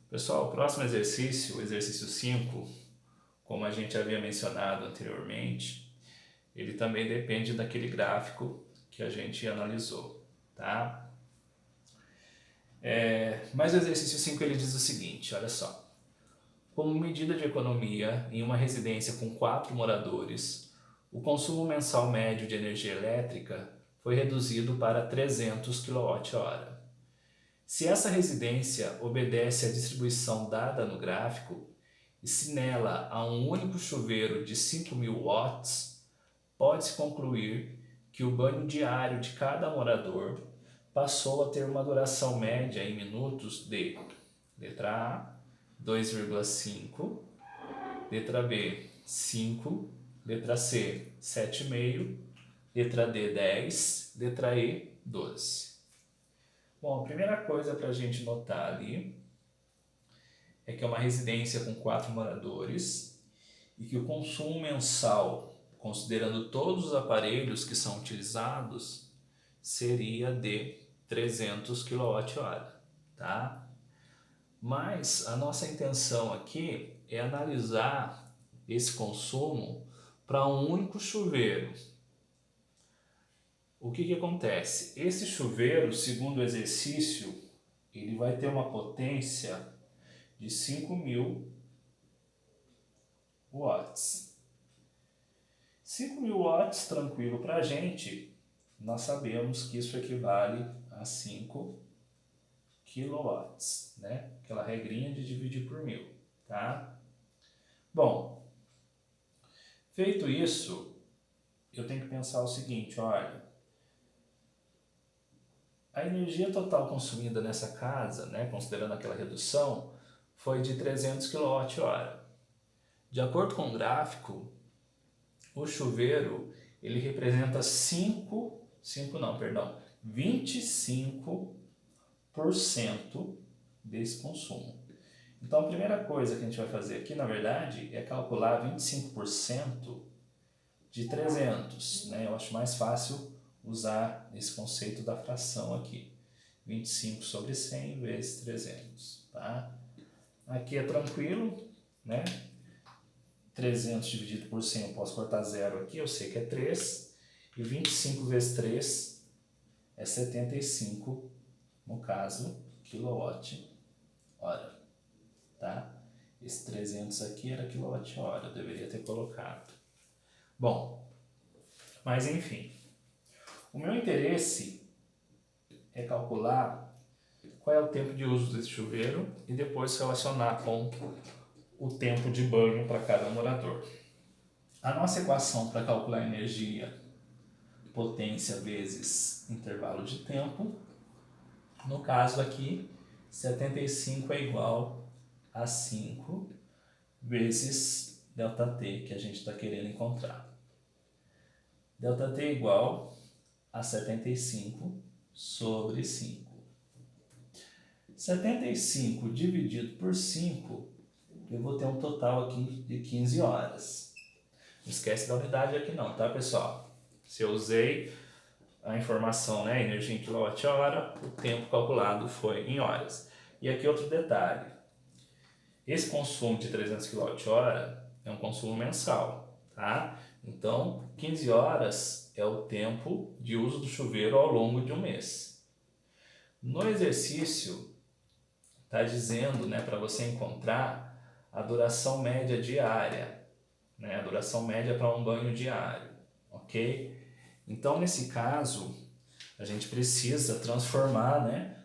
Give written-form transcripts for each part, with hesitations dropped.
Pessoal, o próximo exercício, o exercício 5, como a gente havia mencionado anteriormente, ele também depende daquele gráfico que a gente analisou, tá? Mas o exercício 5 ele diz o seguinte, olha só. Como medida de economia, em uma residência com 4 moradores, o consumo mensal médio de energia elétrica foi reduzido para 300 kWh. Se essa residência obedece à distribuição dada no gráfico, e se nela há um único chuveiro de 5.000 watts, pode-se concluir que o banho diário de cada morador passou a ter uma duração média em minutos de letra A, 2,5, letra B, 5, letra C, 7,5, letra D, 10, letra E, 12. Bom, a primeira coisa para a gente notar ali é que é uma residência com 4 moradores e que o consumo mensal, considerando todos os aparelhos que são utilizados, seria de 300 kWh, tá? Mas a nossa intenção aqui é analisar esse consumo para um único chuveiro. O que acontece? Esse chuveiro, segundo o exercício, ele vai ter uma potência de 5.000 watts. 5.000 watts, tranquilo para a gente, nós sabemos que isso equivale a 5 kilowatts, né? Aquela regrinha de dividir por 1.000, tá? Bom, feito isso, eu tenho que pensar o seguinte, olha, a energia total consumida nessa casa, né, considerando aquela redução, foi de 300 kWh. De acordo com o gráfico, o chuveiro ele representa 25% desse consumo. Então a primeira coisa que a gente vai fazer aqui, na verdade, é calcular 25% de 300. Né? Eu acho mais fácil usar esse conceito da fração aqui. 25 sobre 100 vezes 300. Tá? Aqui é tranquilo, né? 300 dividido por 100, eu posso cortar zero aqui, eu sei que é 3. E 25 vezes 3 é 75, no caso, quilowatt-hora. Tá? Esse 300 aqui era quilowatt-hora, eu deveria ter colocado. Bom, mas enfim, o meu interesse é calcular qual é o tempo de uso desse chuveiro e depois relacionar com o tempo de banho para cada morador. A nossa equação para calcular a energia, potência vezes intervalo de tempo, no caso aqui, 75 é igual a 5 vezes ΔT, que a gente está querendo encontrar. ΔT é igual a 75 sobre 5. 75 dividido por 5, eu vou ter um total aqui de 15 horas. Não esquece da unidade aqui não, tá pessoal? Se eu usei a informação, né, energia em kWh, o tempo calculado foi em horas. E aqui outro detalhe. Esse consumo de 300 kWh é um consumo mensal, tá? Então, 15 horas é o tempo de uso do chuveiro ao longo de um mês. No exercício, está dizendo, né, para você encontrar a duração média diária, né, a duração média para um banho diário, ok? Então, nesse caso, a gente precisa transformar, né,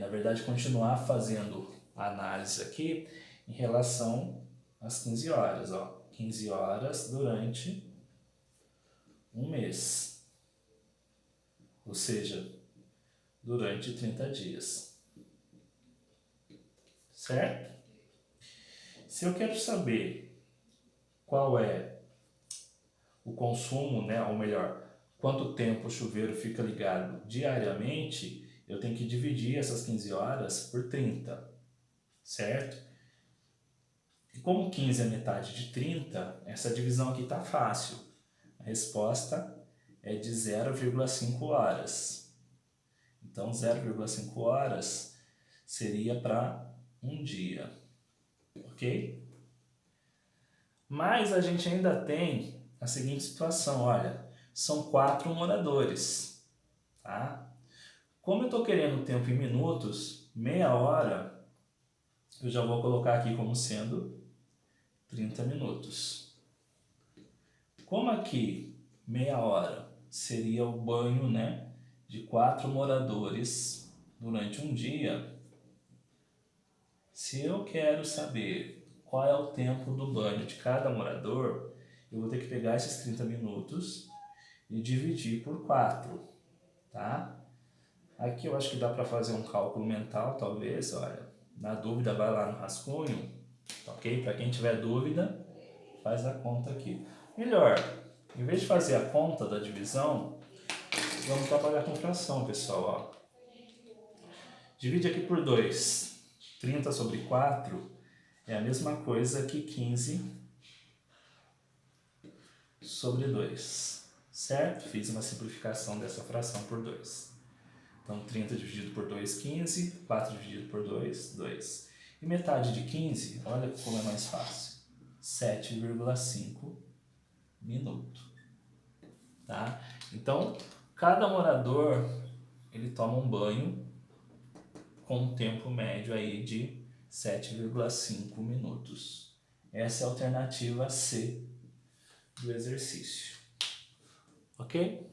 na verdade, continuar fazendo a análise aqui em relação às 15 horas, ó, 15 horas durante um mês, ou seja, durante 30 dias, certo? Se eu quero saber qual é o consumo, né, ou melhor, quanto tempo o chuveiro fica ligado diariamente, eu tenho que dividir essas 15 horas por 30, certo? E como 15 é metade de 30, essa divisão aqui está fácil. A resposta é de 0,5 horas. Então 0,5 horas seria para um dia, ok? Mas a gente ainda tem a seguinte situação, olha, são 4 moradores, tá? Como eu estou querendo o tempo em minutos, meia hora, eu já vou colocar aqui como sendo 30 minutos. Como aqui, meia hora, seria o banho, né, de 4 moradores durante um dia, se eu quero saber qual é o tempo do banho de cada morador, eu vou ter que pegar esses 30 minutos e dividir por 4, tá? Aqui eu acho que dá para fazer um cálculo mental, talvez, olha. Na dúvida, vai lá no rascunho, ok? Para quem tiver dúvida, faz a conta aqui. Melhor, em vez de fazer a conta da divisão, vamos trabalhar com fração, pessoal, ó. Divide aqui por 2. 30 sobre 4 é a mesma coisa que 15 sobre 2, certo? Fiz uma simplificação dessa fração por 2. Então, 30 dividido por 2, 15. 4 dividido por 2, 2. E metade de 15, olha como é mais fácil. 7,5 minutos. Tá? Então, cada morador, ele toma um banho com um tempo médio aí de 7,5 minutos. Essa é a alternativa C do exercício. Ok?